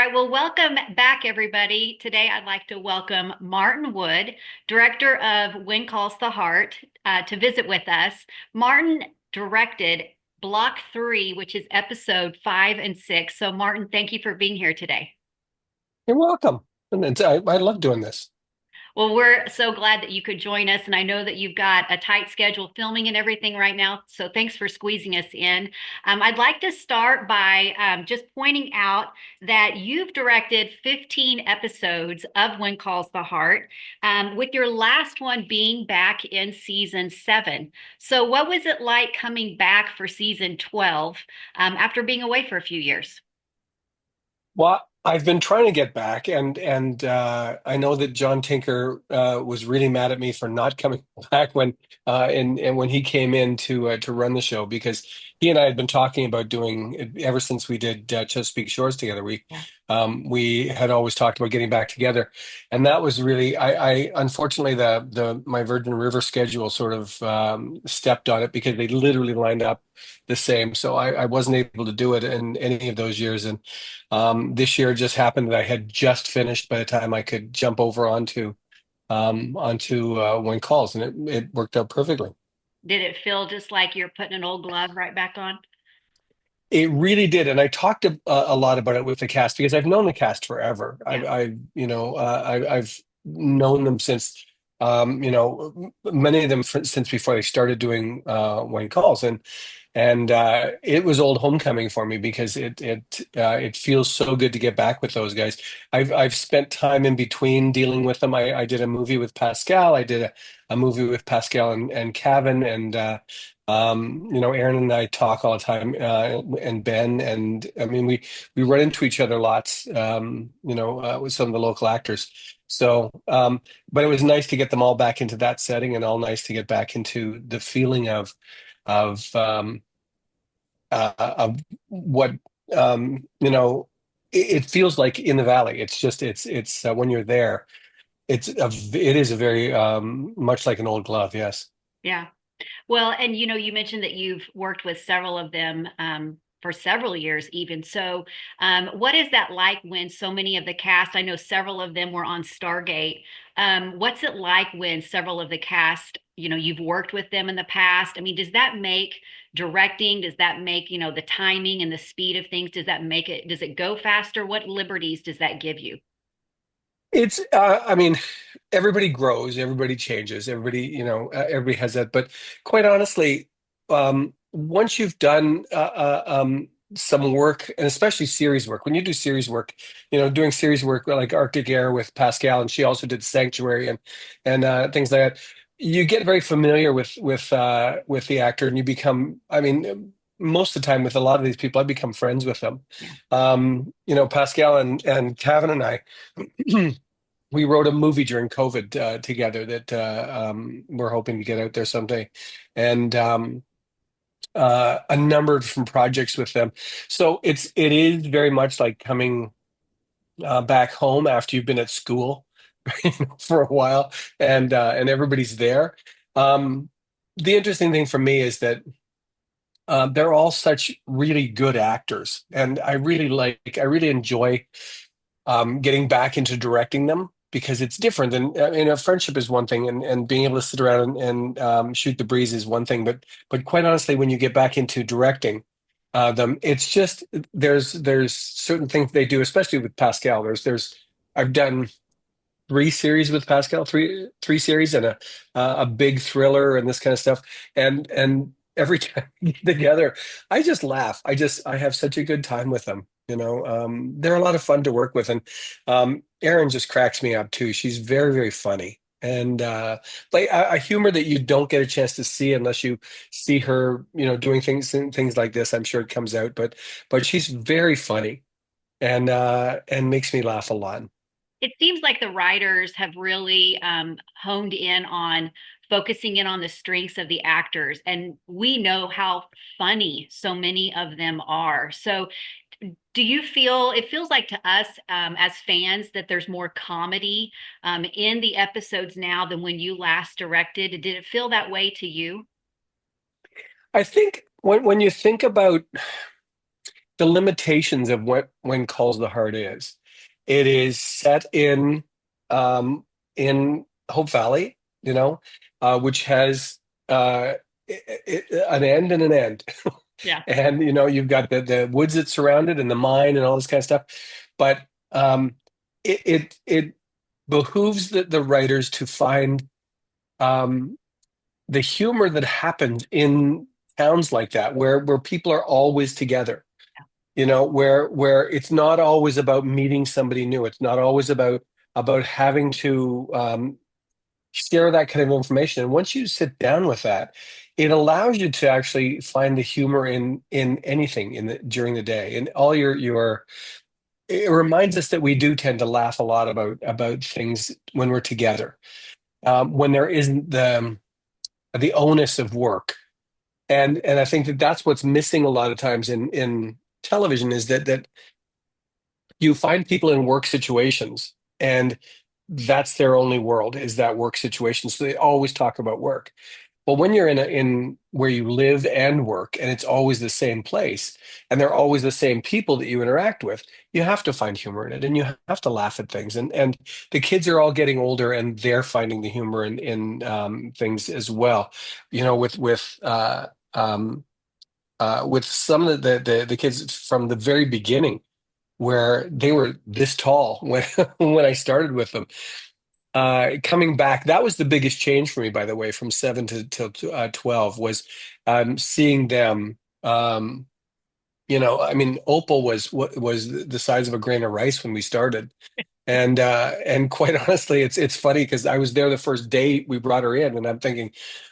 right, well, welcome back, everybody. Today, I'd like to welcome Martin Wood, director of When Calls the Heart, to visit with us. Martin directed Block 3, which is episode 5 and 6. So, Martin, thank you for being here today. You're welcome. And I love doing this. Well, we're so glad that you could join us. And I know that you've got a tight schedule filming and everything right now. So thanks for squeezing us in. I'd like to start by just pointing out that you've directed 15 episodes of When Calls the Heart, with your last one being back in season 7. So, what was it like coming back for season 12 after being away for a few years? Well, I've been trying to get back, and I know that John Tinker was really mad at me for not coming back when when he came in to run the show, because he and I had been talking about doing it ever since we did Chesapeake Shores together. Yeah. We had always talked about getting back together, and that was really I unfortunately the my Virgin River schedule sort of stepped on it because they literally lined up the same, so I wasn't able to do it in any of those years. And this year just happened that I had just finished by the time I could jump over onto When Calls, and it worked out perfectly. Did it feel just like you're putting an old glove right back on? It really did, and I talked a lot about it with the cast because I've known the cast forever. Yeah. I've known them since many of them since before they started doing When Calls, and it was old homecoming for me because it feels so good to get back with those guys. I've spent time in between dealing with them. I did a movie with Pascale. I did a movie with Pascale and Cavan, and Erin and I talk all the time, and Ben, and I mean we run into each other lots, with some of the local actors. So, but it was nice to get them all back into that setting, and all nice to get back into the feeling of of what it feels like in the valley. It's just it's when you're there, it is a very much like an old glove. Yes. Yeah. Well, and you mentioned that you've worked with several of them for several years, even. So, what is that like when so many of the cast, I know several of them were on Stargate. What's it like when several of the cast, you've worked with them in the past? I mean, does that make directing, does that make, the timing and the speed of things, does it go faster? What liberties does that give you? I mean, everybody grows, everybody changes, everybody has that. But quite honestly, once you've done some work, and especially series work, when you do series work, doing series work like Arctic Air with Pascal, and she also did Sanctuary and things like that, you get very familiar with the actor, and you become, I mean, most of the time with a lot of these people, I become friends with them. Yeah. Pascal and Cavan and I. We wrote a movie during COVID together that we're hoping to get out there someday, and a number of different projects with them. So it is very much like coming back home after you've been at school for a while, and everybody's there. Um, the interesting thing for me is that they're all such really good actors, and I really enjoy getting back into directing them because it's different than, I mean, a friendship is one thing, and being able to sit around and shoot the breeze is one thing, but quite honestly, when you get back into directing them, it's just there's certain things they do, especially with Pascal. There's I've done 3 series with Pascal, three series, and a big thriller and this kind of stuff, and every time we get together, I just laugh. I have such a good time with them. They're a lot of fun to work with, and Erin just cracks me up too. She's very, very funny, and like a humor that you don't get a chance to see unless you see her, doing things like this. I'm sure it comes out, but she's very funny, and makes me laugh a lot. It seems like the writers have really honed in on focusing in on the strengths of the actors, and we know how funny so many of them are. So, do you feel it feels like to us as fans that there's more comedy in the episodes now than when you last directed? Did it feel that way to you? I think when you think about the limitations of what When Calls the Heart is. It is set um, in Hope Valley, which has an end and an end. Yeah. And you've got the woods that surround it and the mine and all this kind of stuff. But it behooves the writers to find um, the humor that happens in towns like that, where people are always together. Where it's not always about meeting somebody new. It's not always about having to share that kind of information. And once you sit down with that, it allows you to actually find the humor in anything during the day. And all your it reminds us that we do tend to laugh a lot about things when we're together, when there isn't the onus of work. And I think that that's what's missing a lot of times in television, is that you find people in work situations, and that's their only world, is that work situation. So they always talk about work. But when you're in where you live and work, and it's always the same place, and they're always the same people that you interact with, you have to find humor in it, and you have to laugh at things. And the kids are all getting older, and they're finding the humor in things as well. With some of the kids from the very beginning, where they were this tall when when I started with them. Coming back, that was the biggest change for me, by the way, from 7 to 12, was seeing them. I mean, Opal was the size of a grain of rice when we started. And quite honestly, it's funny because I was there the first day we brought her in, and I'm thinking,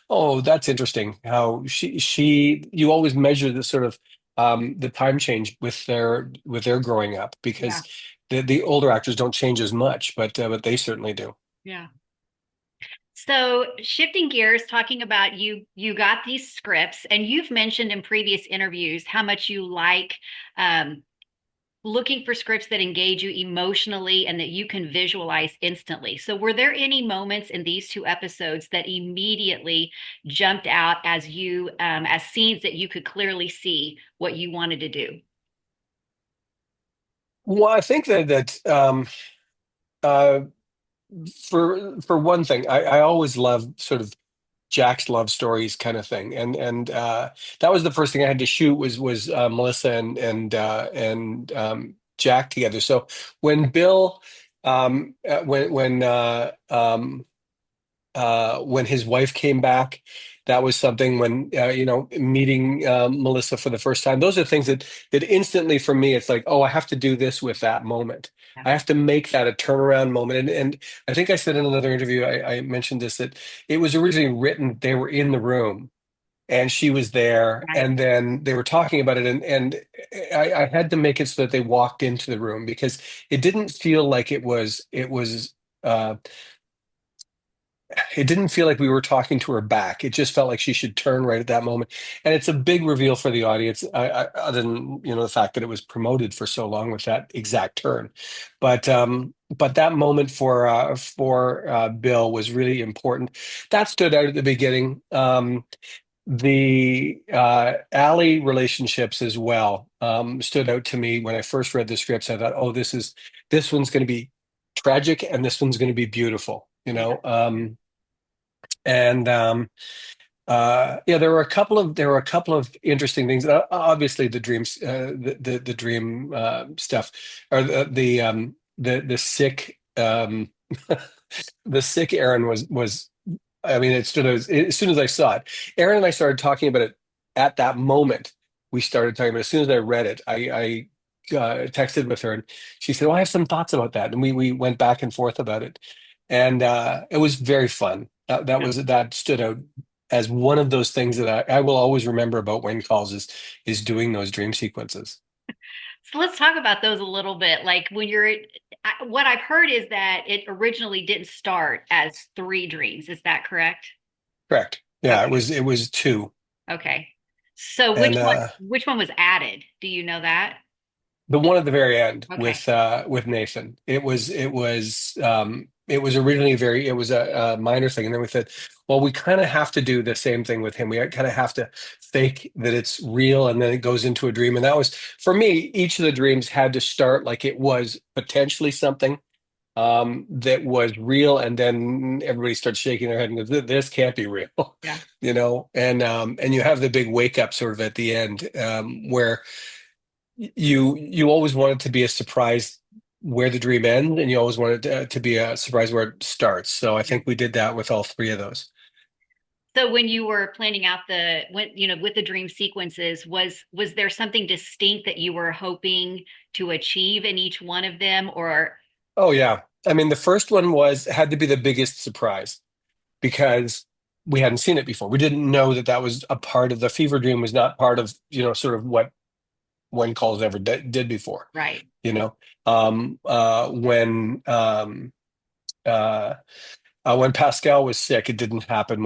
oh, that's interesting how she you always measure the sort of the time change with their growing up, Yeah. because the older actors don't change as much, but they certainly do. Yeah. So shifting gears, talking about you got these scripts, and you've mentioned in previous interviews how much you like um, looking for scripts that engage you emotionally and that you can visualize instantly. So were there any moments in these two episodes that immediately jumped out as as scenes that you could clearly see what you wanted to do? Well, I think that uh, for one thing, I always love sort of Jack's love stories kind of thing, and that was the first thing I had to shoot, was Melissa and Jack together. So when Bill when his wife came back, that was something. When meeting Melissa for the first time, those are things that instantly, for me, it's like, oh, I have to do this with that moment. Yeah. I have to make that a turnaround moment. And I think I said in another interview, I mentioned this, that it was originally written, they were in the room and she was there, Right. and then they were talking about it, and I had to make it so that they walked into the room, because it didn't feel like uh, it didn't feel like we were talking to her back. It just felt like she should turn right at that moment. And it's a big reveal for the audience, other than the fact that it was promoted for so long with that exact turn. But that moment for Bill was really important. That stood out at the beginning. The Allie relationships as well stood out to me when I first read the scripts. I thought, oh, this one's going to be tragic, and this one's going to be beautiful. Yeah. And Yeah, there were a couple of interesting things. Obviously, the dreams, the dream stuff, or the sick the sick Erin was. I mean, it stood out as soon as I saw it. Erin and I started talking about it at that moment. We started talking about it. As soon as I read it, I texted with her, and she said, "Well, I have some thoughts about that," and we went back and forth about it, and it was very fun. That stood out as one of those things that I will always remember about Wayne Calls, is doing those dream sequences. So let's talk about those a little bit. Like what I've heard is that it originally didn't start as three dreams. Is that correct? Correct. Yeah, Okay. it was two, Okay. So and which one was added? Do you know that? The one at the very end Okay. with Nathan. It was originally very it was a minor thing, and then we said, well, we kind of have to do the same thing with him. We kind of have to fake that it's real, and then it goes into a dream. And that was for me. Each of the dreams had to start like it was potentially something that was real, and then everybody starts shaking their head and goes, "This can't be real," Yeah. and you have the big wake up sort of at the end where you always want it to be a surprise where the dream ends, and you always want it to be a surprise where it starts. So I Yeah. think we did that with all three of those. So when you were planning out with the dream sequences, was there something distinct that you were hoping to achieve in each one of them, or Oh yeah, I mean the first one was had to be the biggest surprise because we hadn't seen it before. We didn't know that that was a part of the fever dream was not part of sort of what When Calls ever did before. right? You know, uh, when Pascal was sick, it didn't happen.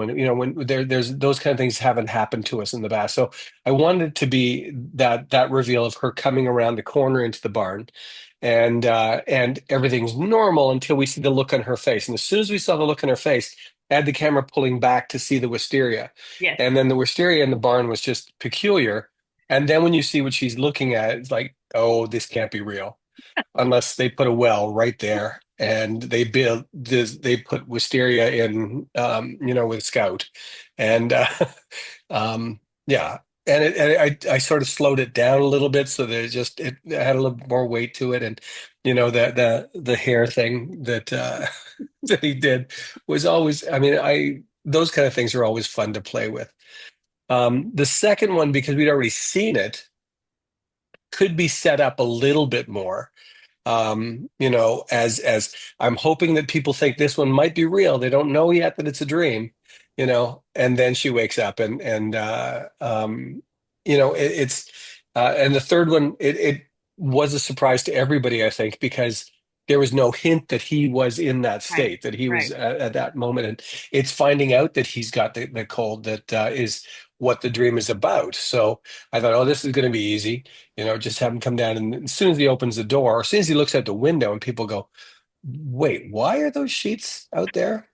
There's those kind of things haven't happened to us in the past. So I wanted it to be that reveal of her coming around the corner into the barn, and everything's normal until we see the look on her face. And as soon as we saw the look on her face, I had the camera pulling back to see the wisteria, Yes. and then the wisteria in the barn was just peculiar. And then when you see what she's looking at, it's like, oh, this can't be real unless they put a well right there and they put wisteria in with Scout and yeah, I sort of slowed it down a little bit so that it had a little more weight to it. And the hair thing that that he did was always, I mean, I those kind of things are always fun to play with. The second one, because we'd already seen it, could be set up a little bit more, as I'm hoping that people think this one might be real. They don't know yet that it's a dream, and then she wakes up it's and the third one, it was a surprise to everybody, I think, because there was no hint that he was in that Right. state, that he was Right. at that moment. And it's finding out that he's got the cold that is what the dream is about. So I thought, oh, this is going to be easy, just have him come down. And as soon as he opens the door, or as soon as he looks out the window and people go, wait, why are those sheets out there?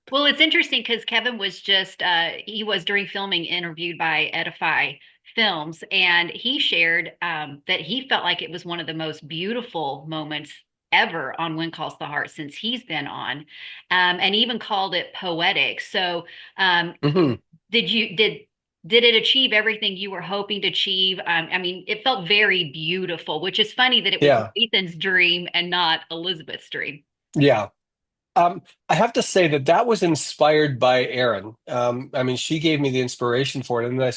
Well, it's interesting because Kevin was he was during filming interviewed by Edify Films, and he shared that he felt like it was one of the most beautiful moments ever on When Calls the Heart since he's been on, and even called it poetic. So, Mhm. did you did it achieve everything you were hoping to achieve? I mean, it felt very beautiful, which is funny that it was Yeah. Ethan's dream and not Elizabeth's dream. Yeah. I have to say that that was inspired by Erin. I mean, she gave me the inspiration for it, and then I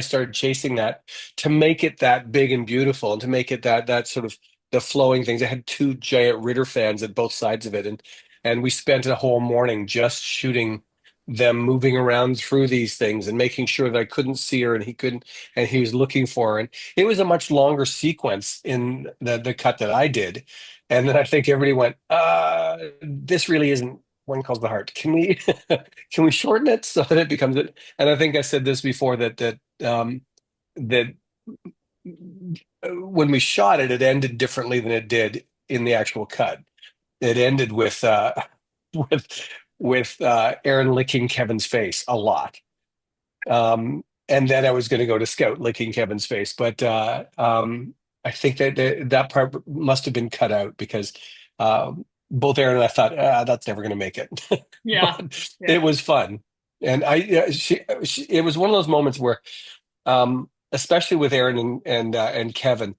started chasing that to make it that big and beautiful, and to make it that sort of the flowing things. I had two giant Ritter fans at both sides of it, and we spent a whole morning just shooting them moving around through these things and making sure that I couldn't see her and he couldn't, and he was looking for her. And it was a much longer sequence in the cut that I did. And then I think everybody went, this really isn't One Calls the Heart. Can we can we shorten it so that it becomes it? And I think I said this before that when we shot it, it ended differently than it did in the actual cut. It ended with with Aaron licking Kevin's face a lot. And then I was going to go to Scout licking Kevin's face, but I think that part must have been cut out because both Aaron and I thought, that's never going to make it. Yeah. But Yeah. it was fun, and yeah, it was one of those moments where, especially with Aaron and Kevin,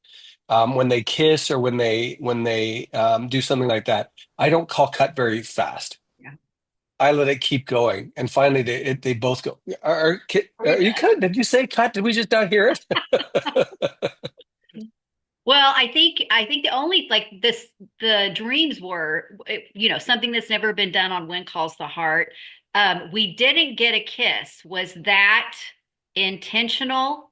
when they kiss or when they do something like that, I don't call cut very fast. Yeah. I let it keep going, and finally they both go. Are you cut? Did you say cut? Did we just not hear it? Well, I think the only like this the dreams were something that's never been done on When Calls the Heart. We didn't get a kiss. Was that intentional?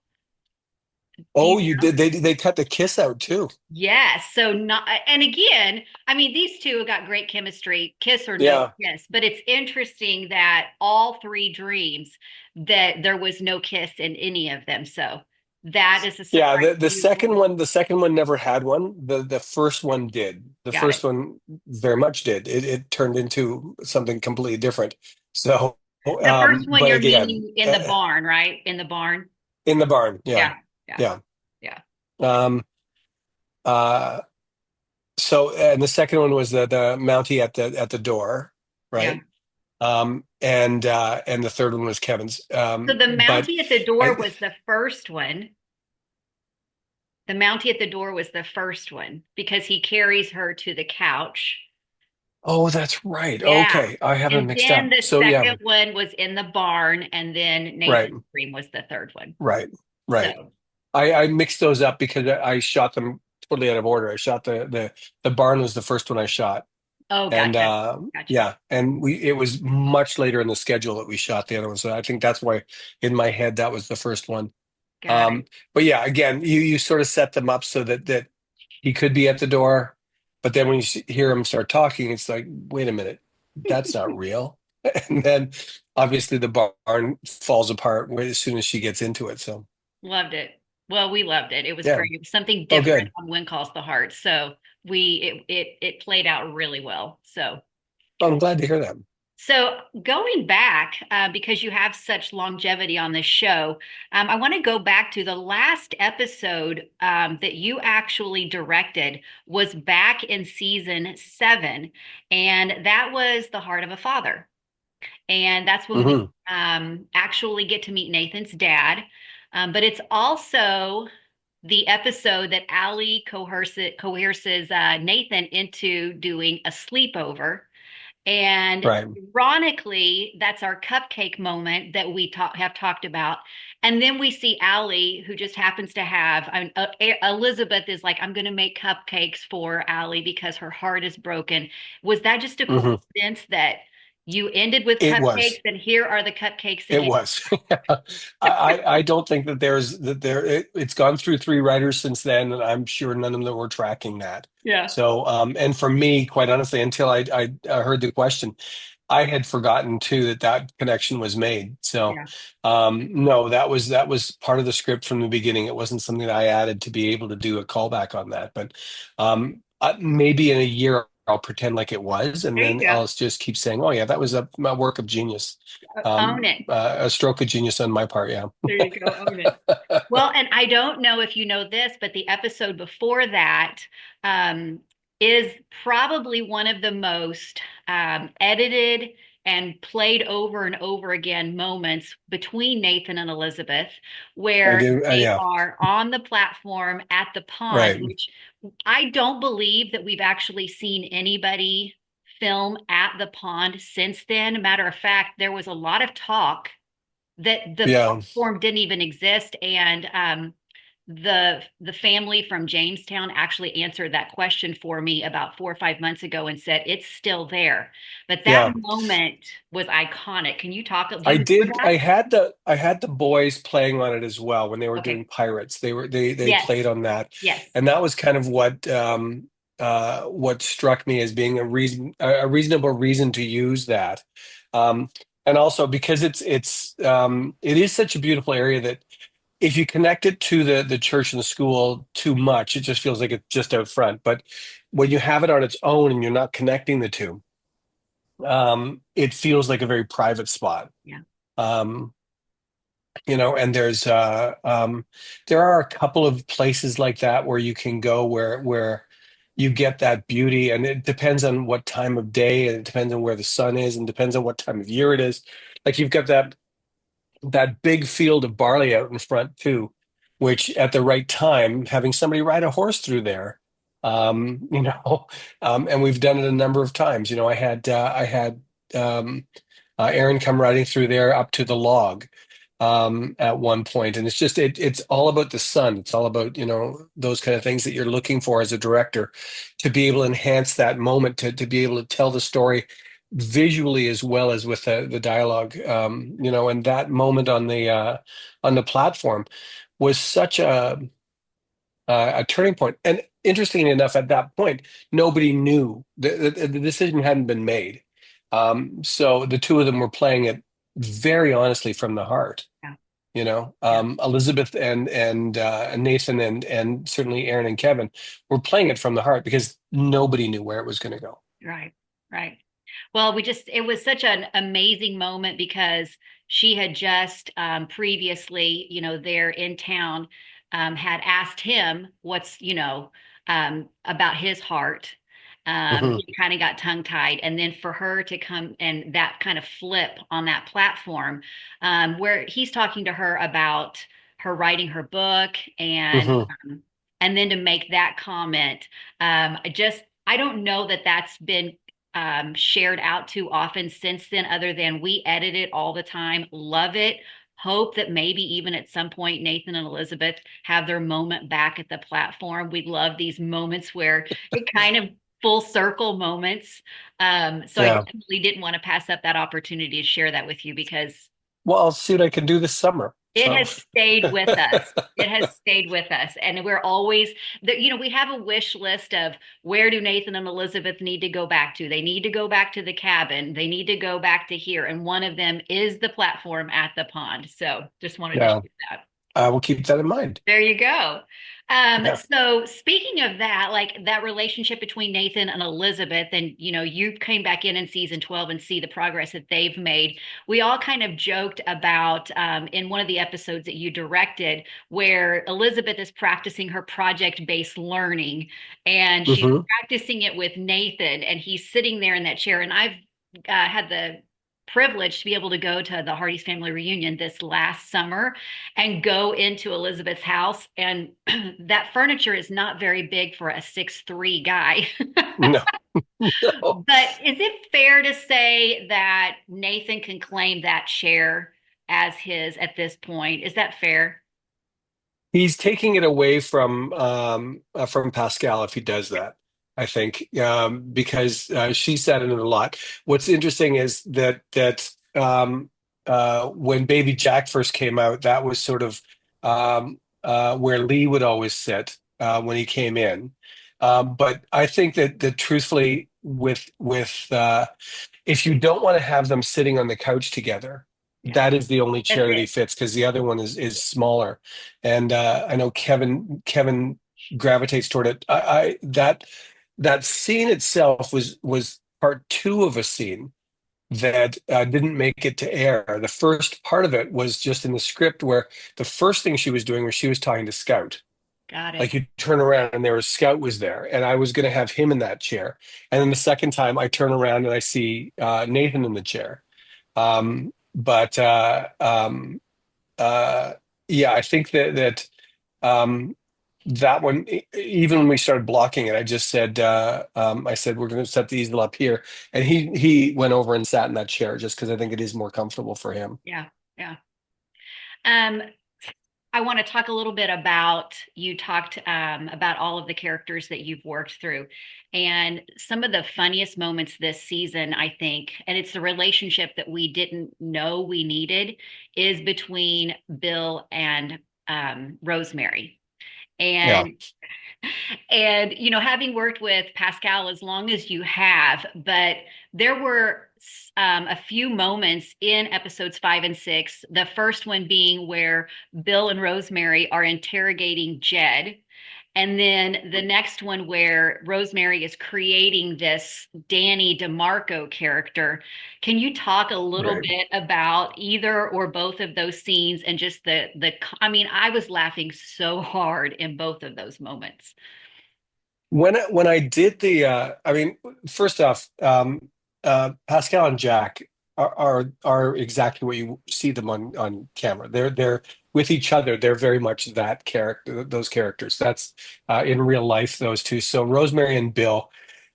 Do Oh, you you know? did. They cut the kiss out too. Yes. So not and again, I mean these two have got great chemistry, kiss or no Yeah. kiss. But it's interesting that all three dreams that there was no kiss in any of them. So That is a Yeah, surprise to you as well. the second one never had one. The first one did. The Got it. first one very much did. It turned into something completely different. So, The first one but you're again, meaning in the barn, right? In the barn. in the barn, yeah, Yeah. Yeah. yeah. Yeah. Um, uh, so, and the second one was the Mountie at the door, Yeah. right? And the third one was Kevin's. So the But Mountie at the door I was the first one. The Mountie at the door was the first one because he carries her to the couch. oh, that's right. Yeah. Okay, I have it And mixed then up. the So yeah, second one was in the barn, and then right, Nathan's Dream was the third one. right, right. So, I mixed those up because I shot them totally out of order. I shot the barn was the first one I shot, oh, and gotcha. Gotcha. yeah, and we it was much later in the schedule that we shot the other one. So I think that's why in my head that was the first one. Got it. Um, but yeah, again, you sort of set them up so that he could be at the door, but then when you hear him start talking, it's like, wait a minute, that's not real. And then obviously the barn falls apart as soon as she gets into it. So Loved it. Well, we loved it. It was yeah, great. It was something oh different good. on When Calls the Heart. So it played out really well. So Well, I'm glad to hear that. So going back, because you have such longevity on this show, I want to go back to the last episode that you actually directed was back in season 7, and that was The Heart of a Father. And that's when we Hmm. actually get to meet Nathan's dad. But it's also the episode that Allie coerces Nathan into doing a sleepover. And Right. ironically, that's our cupcake moment that we have talked about. And then we see Allie, who just happens to have Elizabeth is like, I'm going to make cupcakes for Allie because her heart is broken. Was that just a Hmm. coincidence that you ended with It cupcakes was. and here are the cupcakes It again? was. I don't think that it's gone through three writers since then, and I'm sure none of them were tracking that. Yeah. So, and for me, quite honestly, until I heard the question, I had forgotten too that that connection was made. So, Yeah. no, that was part of the script from the beginning. It wasn't something that I added to be able to do a callback on that. But maybe in a year I'll pretend like it was, and There you then go. I'll just keep saying, "Oh yeah, that was a work of genius." Own it. A stroke of genius on my part. Yeah. There you go. Own it. Well, and I don't know if you know this, but the episode before that um, is probably one of the most edited and played over and over again moments between Nathan and Elizabeth, I where do. they Yeah. are on the platform at the pond, Right. which I don't believe that we've actually seen anybody film at the pond since then. Matter of fact, there was a lot of talk that the Yeah. platform didn't even exist, and the family from Jamestown actually answered that question for me about 4 or 5 months ago and said it's still there. But that Yeah. moment was iconic. Can you talk? Do I you remember did. that? I had the boys playing on it as well when they were doing Okay. pirates. They Yes. played on that, Yes. and that was kind of what struck me as being a reasonable reason to use that. Um, and also because it is such a beautiful area that if you connect it to the church and the school too much, it just feels like it's just out front. But when you have it on its own and you're not connecting the two, it feels like a very private spot. Yeah. Um, and there are a couple of places like that where you can go where you get that beauty, and it depends on what time of day, and it depends on where the sun is, and depends on what time of year it is. Like you've got that big field of barley out in front too, which at the right time, having somebody ride a horse through there, and we've done it a number of times. I had Erin come riding through there up to the log at one point, and it's all about the sun. It's all about those kind of things that you're looking for as a director to be able to enhance that moment, to be able to tell the story visually as well as with the dialogue. And that moment on the platform was such a turning point. And interestingly enough, at that point, nobody knew the decision hadn't been made. So the two of them were playing it very honestly from the heart. Yeah. Yeah. Elizabeth and Nathan and certainly Aaron and Kevin were playing it from the heart because nobody knew where it was going to go. Right. Right. Well, it was such an amazing moment because she had just previously, there in town, had asked him about his heart. Hmm. He kind of got tongue-tied. And then for her to come and that kind of flip on that platform, where he's talking to her about her writing her book Hmm. and then to make that comment, I don't know that that's been shared out too often since then, other than we edit it all the time, love it. Hope that maybe even at some point Nathan and Elizabeth have their moment back at the platform. We love these moments where it kind of full circle moments. So I Yeah. definitely didn't want to pass up that opportunity to share that with you because Well, I'll see what I can do this summer. it So, has stayed with us. It has stayed with us. And we're always we have a wish list of where do Nathan and Elizabeth need to go back to? They need to go back to the cabin. They need to go back to here. And one of them is the platform at the pond. So just wanted to yeah, share that. I will keep that in mind. There you go. Yeah. So speaking of that, like that relationship between Nathan and Elizabeth, and you came back in season 12 and see the progress that they've made. We all kind of joked about in one of the episodes that you directed, where Elizabeth is practicing her project-based learning, and she's Hmm. practicing it with Nathan, and he's sitting there in that chair. And I've had the privilege to be able to go to the Hearties family reunion this last summer and go into Elizabeth's house. And that furniture is not very big for a 6'3" guy. No, no. But is it fair to say that Nathan can claim that chair as his at this point? Is that fair? He's taking it away from Pascal if he does that. I think because she sat in it a lot. What's interesting is that when Baby Jack first came out, that was sort of where Lee would always sit when he came in. But I think that truthfully, with if you don't want to have them sitting on the couch together, Yeah, that is the only that's chair that he it. fits because the other one is smaller. And I know Kevin gravitates toward it. That scene itself was part two of a scene that didn't make it to air. The first part of it was just in the script where the first thing she was doing was she was talking to Scout. Got it. Like you turn around and there was Scout was there, and I was going to have him in that chair. And then the second time I turn around and I see Nathan in the chair. But uh, yeah, I think um, that one, even when we started blocking it, I just said, I said we're going to set the easel up here, and he went over and sat in that chair just because I think it is more comfortable for him. Yeah, yeah. Um, I want to talk a little bit about you talked about all of the characters that you've worked through. And some of the funniest moments this season, I think, and it's the relationship that we didn't know we needed, is between Bill and Rosemary. Yeah, And having worked with Pascal as long as you have, but there were a few moments in episodes 5 and 6. The first one being where Bill and Rosemary are interrogating Jed. And then the next one where Rosemary is creating this Danny DeMarco character. Can you talk a little right. bit about either or both of those scenes and just I mean, I was laughing so hard in both of those moments. When I did I mean, first off, Pascal and Jack are exactly what you see them on camera. They're with each other. They're very much that character, those characters. That's in real life, those two. So Rosemary and Bill.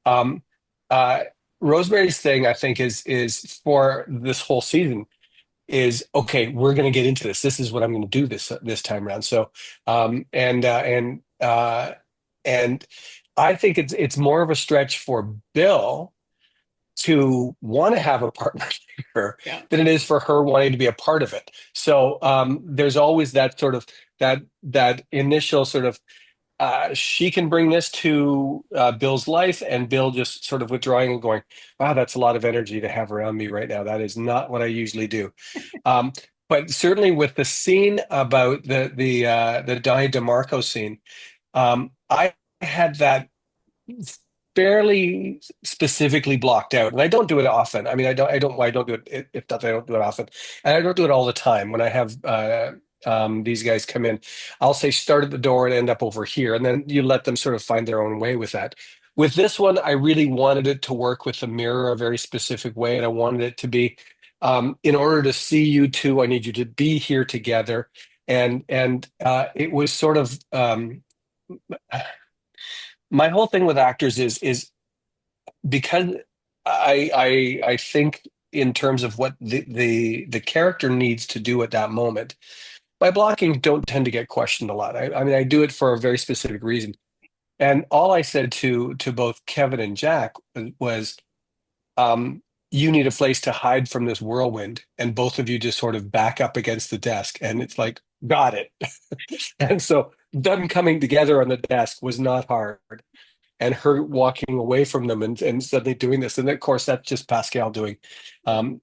Um, uh, Rosemary's thing, I think, is for this whole season is okay. We're going to get into this. This is what I'm going to do this time around. So, and I think it's more of a stretch for Bill to want to have a partner Yeah. than it is for her wanting to be a part of it. So there's always that sort of that initial sort of she can bring this to Bill's life, and Bill just sort of withdrawing and going, "Wow, that's a lot of energy to have around me right now. That is not what I usually do." Um, but certainly with the scene about the Donnie DeMarco scene, I had that fairly specifically blocked out, and I don't do it often. I mean, I don't do it if not, I don't do it often, and I don't do it all the time. When I have these guys come in, I'll say start at the door and end up over here, and then you let them sort of find their own way with that. With this one, I really wanted it to work with the mirror a very specific way, and I wanted it to be, in order to see you two, I need you to be here together, and it was sort of. My whole thing with actors is because I think in terms of what the character needs to do at that moment. My blocking don't tend to get questioned a lot. I mean, I do it for a very specific reason. And all I said to both Kevin and Jack was, you need a place to hide from this whirlwind, and both of you just sort of back up against the desk, and it's like, got it. And so them coming together on the desk was not hard, and her walking away from them and suddenly doing this. And of course, that's just Pascale doing the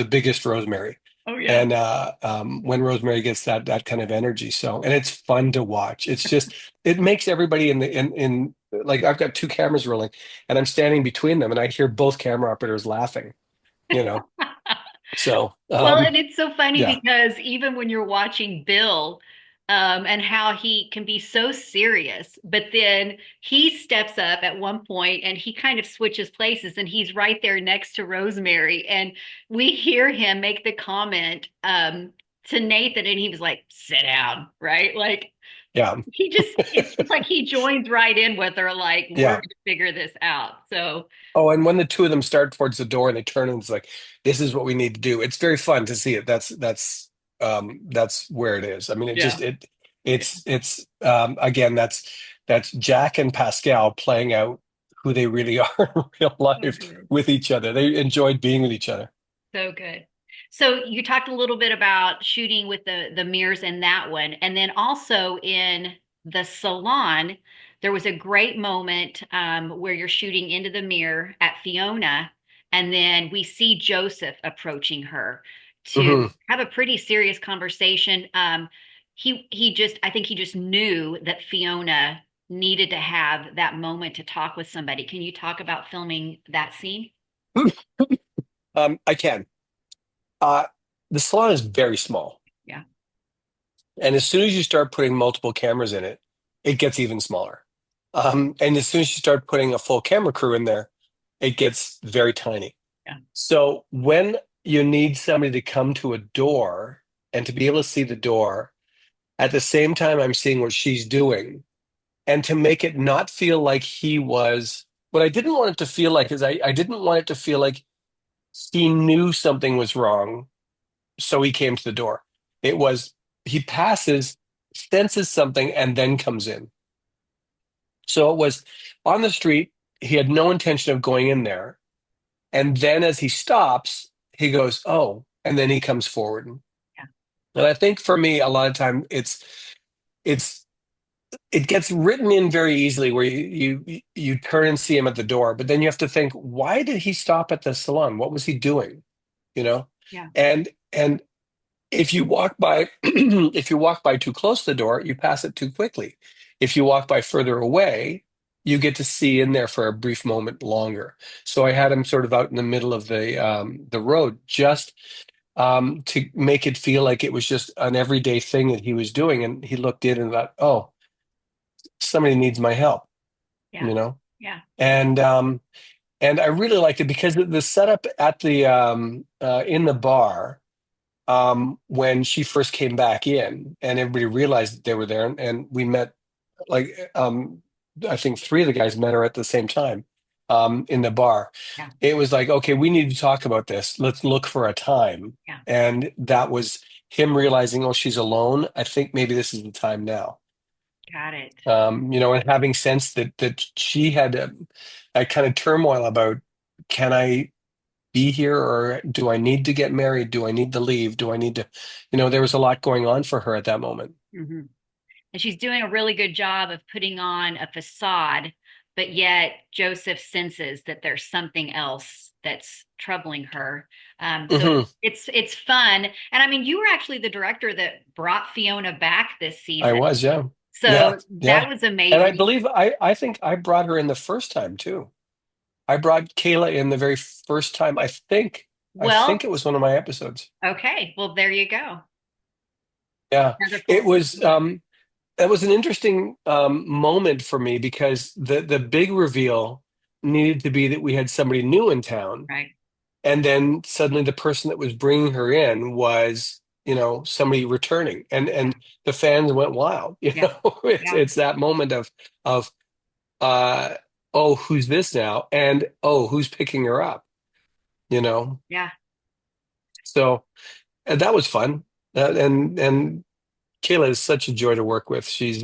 biggest Rosemary. Oh yeah. And when Rosemary gets that kind of energy. So, and it's fun to watch. It's just, it makes everybody in like, I've got two cameras rolling and I'm standing between them and I hear both camera operators laughing, you know. So, Well, and it's so funny yeah, because even when you're watching Bill, and how he can be so serious, but then he steps up at one point and he kind of switches places and he's right there next to Rosemary. And we hear him make the comment to Nathan, and he was like, sit down, right? Like yeah, he just, it's just like he joins right in with her, like, we're yeah. going to figure this out. So, Oh, and when the two of them start towards the door and they turn and it's like, this is what we need to do. It's very fun to see it. That's where it is. I mean, it yeah. just it's again, that's Jack and Pascal playing out who they really are in real So life good. with each other. They enjoyed being with each other. So good. So you talked a little bit about shooting with the mirrors in that one, and then also in the salon, there was a great moment where you're shooting into the mirror at Fiona, and then we see Joseph approaching her to Hmm. have a pretty serious conversation. He just, I think he just knew that Fiona needed to have that moment to talk with somebody. Can you talk about filming that scene? I can. Uh, the salon is very small, Yeah. and as soon as you start putting multiple cameras in it, it gets even smaller. And as soon as you start putting a full camera crew in there, it gets very tiny. Yeah. So when you need somebody to come to a door and to be able to see the door at the same time I'm seeing what she's doing, and to make it not feel like he was, what I didn't want it to feel like is I didn't want it to feel like he knew something was wrong, so he came to the door. It was he passes, senses something, and then comes in. So it was on the street. He had no intention of going in there. And then as he stops, he goes, oh, and then he comes forward. Yeah. And I think for me, a lot of time it's it gets written in very easily where you turn and see him at the door, but then you have to think, why did he stop at the salon? What was he doing? You know? Yeah. And if you walk by if you walk by too close to the door, you pass it too quickly. If you walk by further away, you get to see in there for a brief moment longer. So I had him sort of out in the middle of the road, just to make it feel like it was just an everyday thing that he was doing. And he looked in and thought, oh, somebody needs my help, Yeah. you know? Yeah. And and I really liked it because the setup at the in the bar, when she first came back in and everybody realized that they were there, and we met, like, I think three of the guys met her at the same time, in the bar. Yeah. It was like, okay, we need to talk about this. Let's look for a time. Yeah. And that was him realizing, oh, she's alone. I think maybe this is the time now. Got it. And having sense that she had a kind of turmoil about, can I be here, or do I need to get married? Do I need to leave? Do I need to, there was a lot going on for her at that moment. Hmm. And she's doing a really good job of putting on a facade, but yet Joseph senses that there's something else that's troubling her. So Hmm. it's fun. And I mean, you were actually the director that brought Fiona back this I season. was, yeah. Yeah, So yeah. that was And I amazing. believe I think I brought her in the first time too. I brought Kayla in the very first time. I think Well, it was one of my episodes. okay. Well, there you go. Yeah. Another full It circle. was that was an interesting moment for me because the big reveal needed to be that we had somebody new in town, Right. and then suddenly the person that was bringing her in was, somebody returning, Yeah. and the fans went wild. Yeah. It's Yeah. it's that moment of uh oh, who's this now, and oh, who's picking her up, you know. Yeah. So that was fun. And Kayla is such a joy to work with. She's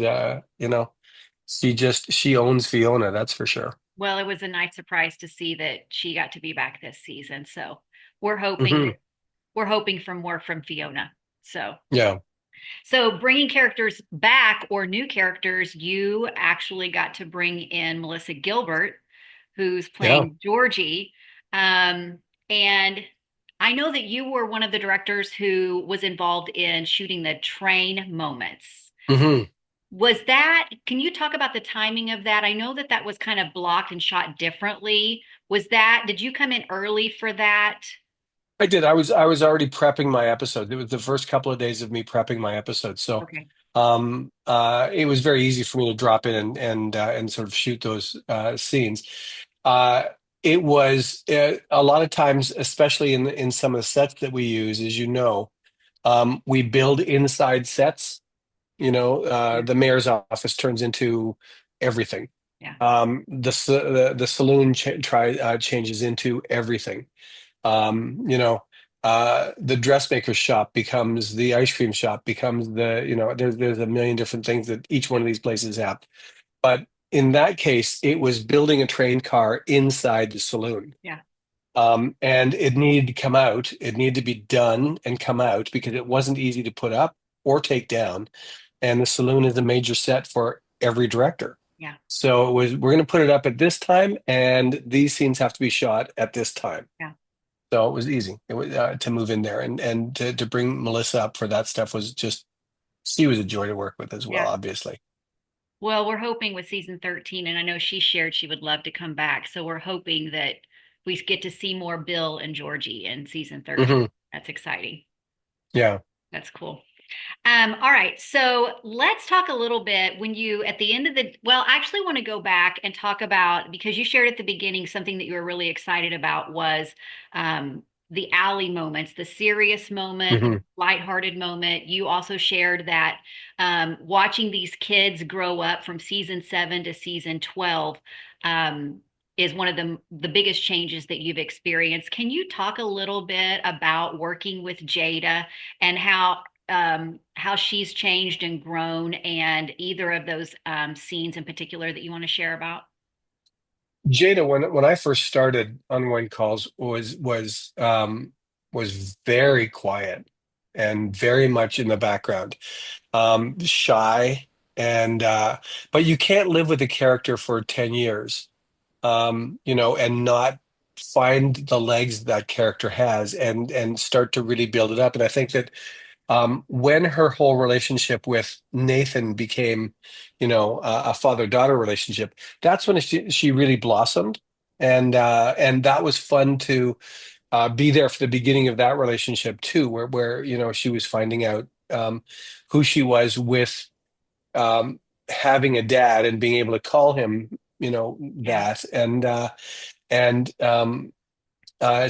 she owns Fiona, that's for sure. Well, it was a nice surprise to see that she got to be back this season. So we're hoping Hmm. that we're hoping for more from Fiona. So Yeah. so bringing characters back or new characters, you actually got to bring in Melissa Gilbert, who's Yeah. playing Georgie. Um, and I know that you were one of the directors who was involved in shooting the train moments. Hmm. Was that, can you talk about the timing of that? I know that that was kind of blocked and shot differently. Was that, did you come in early for that? I did. I was already prepping my episode. It was the first couple of days of me prepping my episode. So Okay. it was very easy for me to drop in and sort of shoot those scenes. Uh it was a lot of times, especially in some of the sets that we use, as you know, we build inside sets. Yeah. The mayor's office turns into everything. Yeah. The saloon changes into everything. The dressmaker's shop becomes the ice cream shop, becomes there's a million different things that each one of these places have. But in that case, it was building a train car inside the saloon. Yeah. And it needed to come out. It needed to be done and come out because it wasn't easy to put up or take down. And the saloon is a major set for every director. Yeah. So we're going to put it up at this time, and these scenes have to be shot at this time. Yeah. So it was easy. It was to move in there, and to bring Melissa up for that stuff was just, she was a joy to work with as well, Yeah. obviously. Well, we're hoping with season 13, and I know she shared she would love to come back. So we're hoping that we get to see more Bill and Georgie in season 13. Hmm. That's exciting. Yeah. That's cool. All right. So let's talk a little bit when you, at the end of the, well, I actually want to go back and talk about, because you shared at the beginning something that you were really excited about was the Allie moments, the serious moment, the Hmm. lighthearted moment. You also shared that watching these kids grow up from season 7 to season 12 is one of the biggest changes that you've experienced. Can you talk a little bit about working with Jada and how she's changed and grown, and either of those scenes in particular that you want to share about? Jada, when I first started Unwind Calls, was very quiet and very much in the background, shy, and but you can't live with a character for 10 years, and not find the legs that character has, and start to really build it up. And I think that when her whole relationship with Nathan became, a father-daughter relationship, that's when she really blossomed. And that was fun to be there for the beginning of that relationship too, where she was finding out who she was with, um, having a dad and being able to call him, Yeah, that. And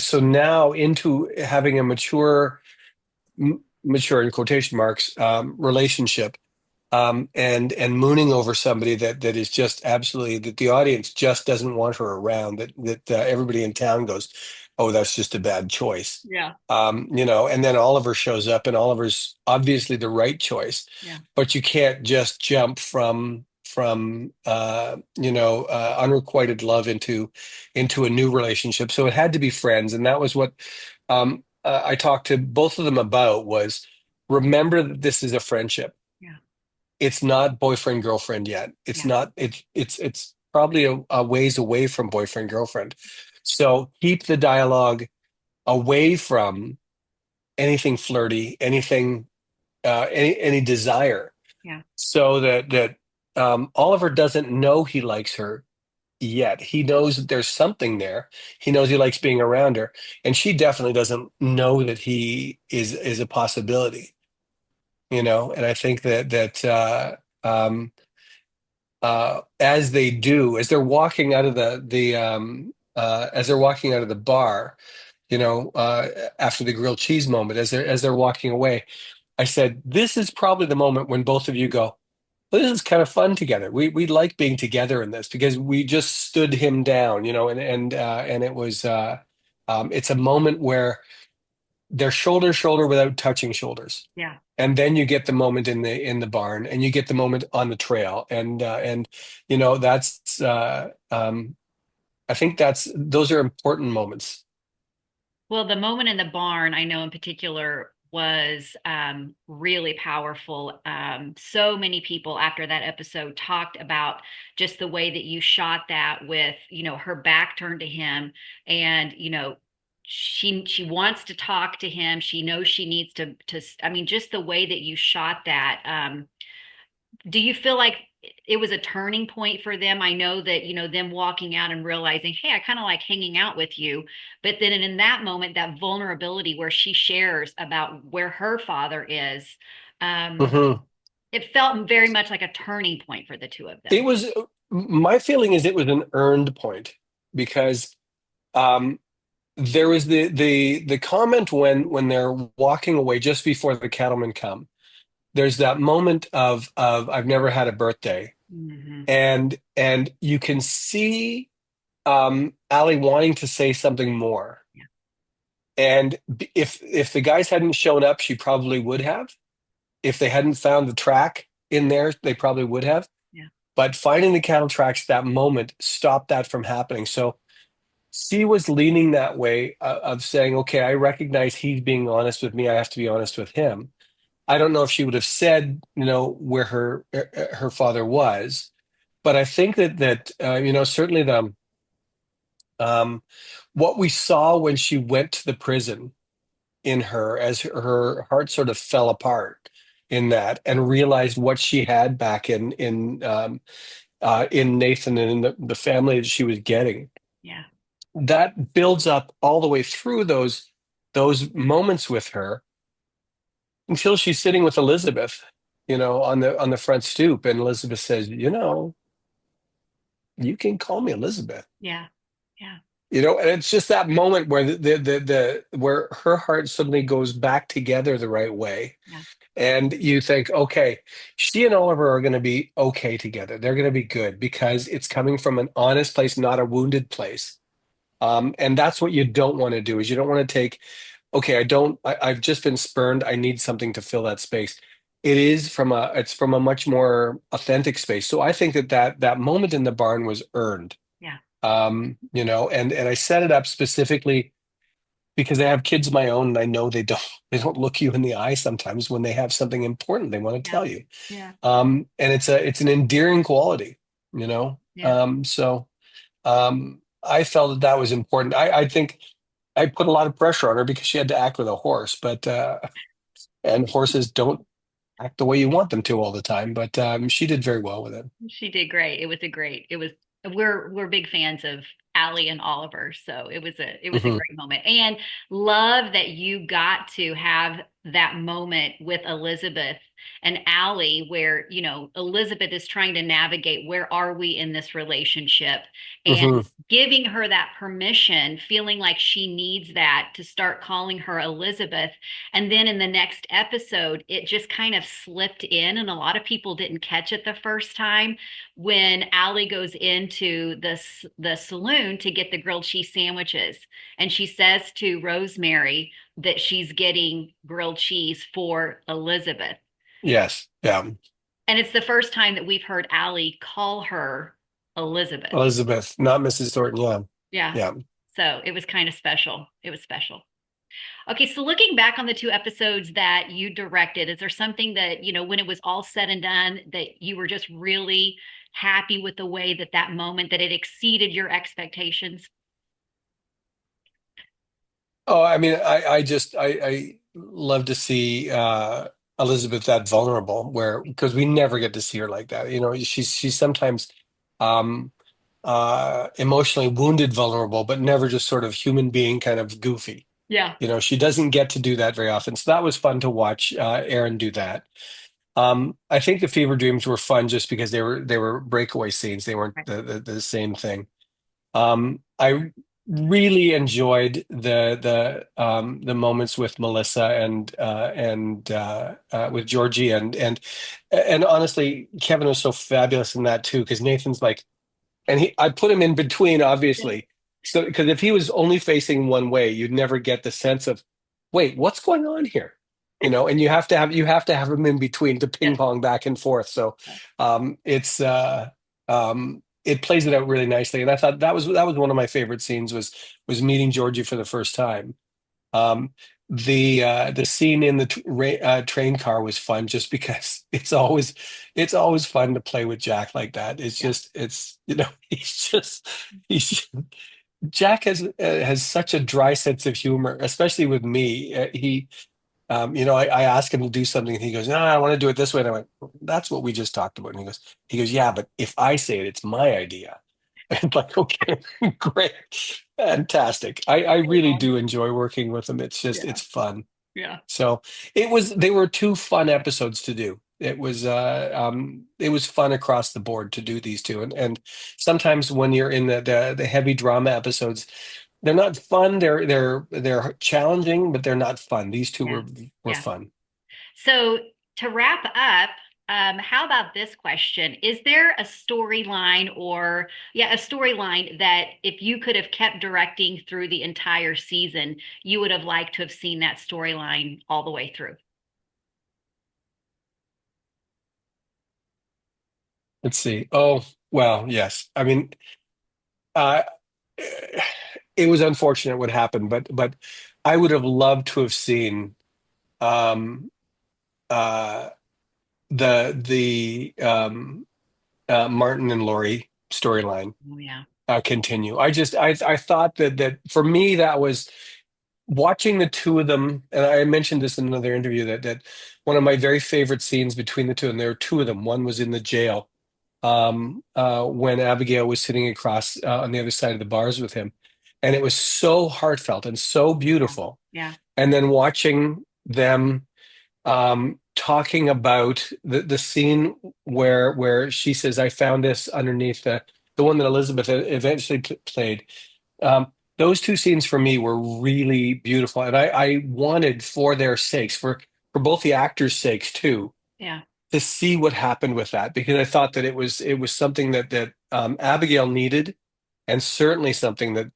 so now into having a mature in quotation marks, relationship, and mooning over somebody that is just absolutely, that the audience just doesn't want her around, that everybody in town goes, oh, that's just a bad choice. yeah, And then Oliver shows up, and Oliver's obviously the right choice, yeah, but you can't just jump from unrequited love into a new relationship. So it had to be friends, and that was what I talked to both of them about, was remember that this is a friendship. yeah, It's not boyfriend girlfriend yet. It's yeah, not. It's probably a ways away from boyfriend girlfriend. So keep the dialogue away from anything flirty, anything, any desire, Yeah. so that Oliver doesn't know he likes her yet. He knows that there's something there. He knows he likes being around her, and she definitely doesn't know that he is a possibility, you know. And I think that as they do, as they're walking out of as they're walking out of the bar, you know, after the grilled cheese moment, as they're walking away, I said, "This is probably the moment when both of you go, well, this is kind of fun together. We like being together in this because we just stood him down, you know, and it was it's a moment where they're shoulder to shoulder without touching shoulders." Yeah. And then you get the moment in the barn, and you get the moment on the trail, and you know that's I think those are important moments. Well, the moment in the barn, I know in particular, was really powerful. So many people after that episode talked about just the way that you shot that with, her back turned to him, and she wants to talk to him. She knows she needs to. I mean, just the way that you shot that. Do you feel like it was a turning point for them? I know that, them walking out and realizing, hey, I kind of like hanging out with you. But then in that moment, that vulnerability where she shares about where her father is, um, Hmm. it felt very much like a turning point for the two of It them. was My feeling is it was an earned point because um, there was the comment when they're walking away just before the cattlemen come. There's that moment of I've never had a birthday, Hmm. and you can see Allie wanting to say something more. Yeah. And if the guys hadn't shown up, she probably would have. If they hadn't found the track in there, they probably would have. Yeah. But finding the cattle tracks that moment stopped that from happening. So she was leaning that way, of saying, "Okay, I recognize he's being honest with me. I have to be honest with him." I don't know if she would have said, you know, where her father was, but I think that you know, certainly the um, what we saw when she went to the prison in her, as her heart sort of fell apart in that, and realized what she had back in Nathan and in the family that she was getting. Yeah. That builds up all the way through those moments with her until she's sitting with Elizabeth, you know, on the front stoop, and Elizabeth says, "You know, you can call me Elizabeth." Yeah. Yeah. You know, and it's just that moment where where her heart suddenly goes back together the right way. Yeah. And you think, okay, she and Oliver are going to be okay together. They're going to be good because it's coming from an honest place, not a wounded place. And that's what you don't want to do, is you don't want to take, okay, I've just been spurned. I need something to fill that space. It's from a much more authentic space. So I think that moment in the barn was earned. Yeah. You know, and I set it up specifically because I have kids of my own, and I know they don't look you in the eye sometimes when they have something important they want to Yeah. tell you. Yeah. And it's an endearing quality, you know. Yeah. I felt that was important. I think I put a lot of pressure on her because she had to act with a horse, but and horses don't act the way you want them to all the time. But she did very well with it. She did great. We're big fans of Allie and Oliver, so it was a Hmm. great moment. And love that you got to have that moment with Elizabeth and Allie where, Elizabeth is trying to navigate where are we in this relationship, and Hmm. giving her that permission, feeling like she needs that to start calling her Elizabeth. And then in the next episode, it just kind of slipped in, and a lot of people didn't catch it the first time when Allie goes into the saloon to get the grilled cheese sandwiches, and she says to Rosemary that she's getting grilled cheese for Elizabeth. Yes, yeah. And it's the first time that we've heard Allie call her Elizabeth. Elizabeth, not Mrs. Thornton. Yeah, Yeah. yeah. So it was kind of special. It was special. Okay, so looking back on the two episodes that you directed, is there something that, when it was all said and done, that you were just really happy with the way that moment, that it exceeded your expectations? Oh, I mean, I love to see Elizabeth that vulnerable, where because we never get to see her like that. She's sometimes um emotionally wounded, vulnerable, but never just sort of human being kind of goofy. Yeah. She doesn't get to do that very often. So that was fun to watch Erin do that. I think the fever dreams were fun just because they were breakaway scenes. They weren't Right. the same thing. I really enjoyed the moments with Melissa and with Georgie and honestly, Kevin was so fabulous in that too because Nathan's like, and I put him in between, obviously. So, because if he was only facing one way, you'd never get the sense of, wait, what's going on here? And you have to have him in between to ping Yes. pong back and forth. So, it plays it out really nicely. And I thought that was one of my favorite scenes was meeting Georgie for the first time. Um, the scene in the train car was fun just because it's always fun to play with Jack like that. It's Yeah. just it's he's Jack has such a dry sense of humor, especially with me. I ask him to do something and he goes, "No, I want to do it this way." And I went, "That's what we just talked about." And he goes, "Yeah, but if I say it, it's my idea." And like, okay, great, fantastic. I really do enjoy working with them. Yeah. It's fun. Yeah. So they were two fun episodes to do. It was fun across the board to do these two. And sometimes when you're in the heavy drama episodes, they're not fun. They're challenging, but they're not fun. These two Yeah. were Yeah. fun. So to wrap up, how about this question? Is there a storyline or, yeah, a storyline that if you could have kept directing through the entire season, you would have liked to have seen that storyline all the way through? Let's see. Oh, well, yes. I mean, uh, it was unfortunate what happened, but I would have loved to have seen um, uh, the Martin and Laurie storyline Oh, yeah. continue. I thought that for me that was watching the two of them, and I mentioned this in another interview that one of my very favorite scenes between the two, and there were two of them. One was in the jail when Abigail was sitting across on the other side of the bars with him, and it was so heartfelt and so Yeah. beautiful. Yeah. And then watching them talking about the scene where she says, "I found this underneath the one that Elizabeth eventually played." Those two scenes for me were really beautiful, and I wanted for their sakes, for both the actors' sakes too, Yeah. to see what happened with that because I thought that it was something that Abigail needed, and certainly something that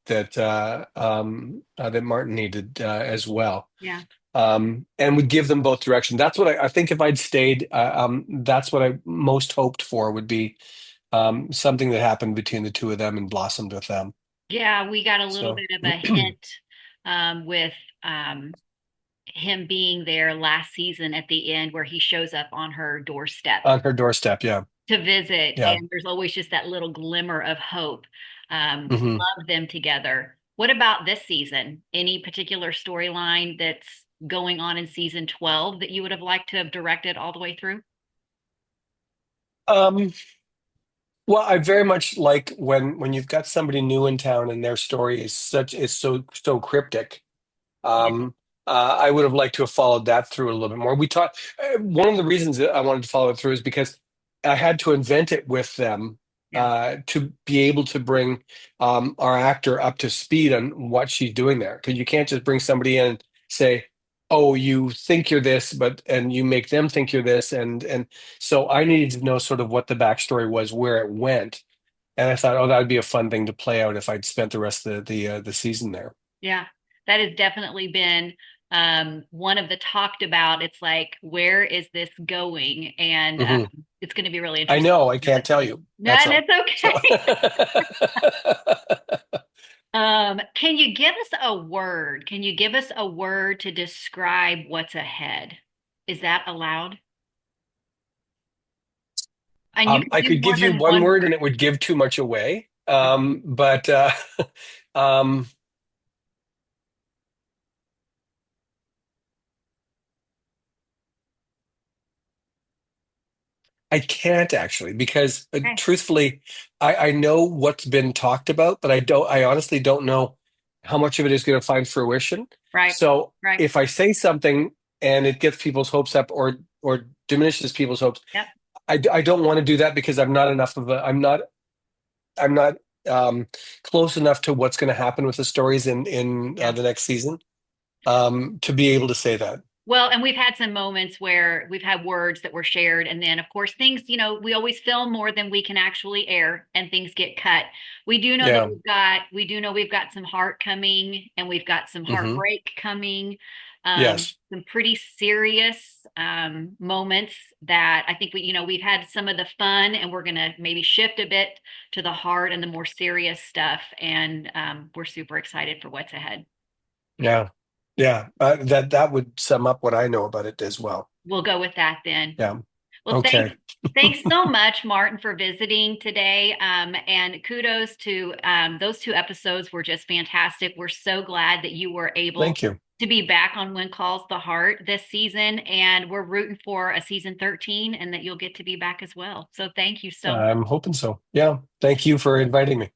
Martin needed as well, Yeah. and would give them both direction. That's what I think if I'd stayed, that's what I most hoped for would be something that happened between the two of them and blossomed with them. Yeah, we got a little So bit of a hint with him being there last season at the end where he shows up on her doorstep on her doorstep, yeah, to visit, yeah. and there's always just that little glimmer of hope. Hmm. Love them together. What about this season? Any particular storyline that's going on in season 12 that you would have liked to have directed all the way through? Um, well, I very much like when you've got somebody new in town and their story is so cryptic. Yeah. Um, I would have liked to have followed that through a little bit more. We taught one of the reasons that I wanted to follow it through is because I had to invent it with them Yeah. to be able to bring our actor up to speed on what she's doing there. Because you can't just bring somebody in and say, "Oh, you think you're this," and you make them think you're this, and so I needed to know sort of what the backstory was, where it went, and I thought, oh, that would be a fun thing to play out if I'd spent the rest of the season there. Yeah, that has definitely been one of the talked about. It's like, where is this going? And Hmm. it's going to be really I interesting. know, I can't tell you. No, That's all. that's So, okay. Can you give us a word? Can you give us a word to describe what's ahead? Is that allowed? And you can I do could more give you than one one word and word. it would give too much away. But um, I can't actually because Okay. truthfully, I know what's been talked about, but I honestly don't know how much of it is going to find fruition. Right. So Right. if I say something and it gets people's hopes up or diminishes people's hopes, Yep. I don't want to do that because I'm not enough of a I'm not um, close enough to what's going to happen with the stories in Yeah. the next season to be able to say that. Well, and we've had some moments where we've had words that were shared, and then, of course, things, we always film more than we can actually air, and things get cut. Yeah. We do know we've got some heart coming, and we've got some Hmm. heartbreak coming, Yes. some pretty serious moments that I think we've had some of the fun, and we're going to maybe shift a bit to the heart and the more serious stuff, and we're super excited for what's ahead. Yeah. Yeah. That would sum up what I know about it as well. We'll go with that then. Yeah. Well, Okay. thanks so much, Martin, for visiting today. And kudos to those two episodes were just fantastic. We're so glad that you were able Thank you. to be back on When Calls the Heart this season, and we're rooting for a season 13 and that you'll get to be back as well. So thank you so much. I'm hoping so. Yeah. Thank you for inviting me.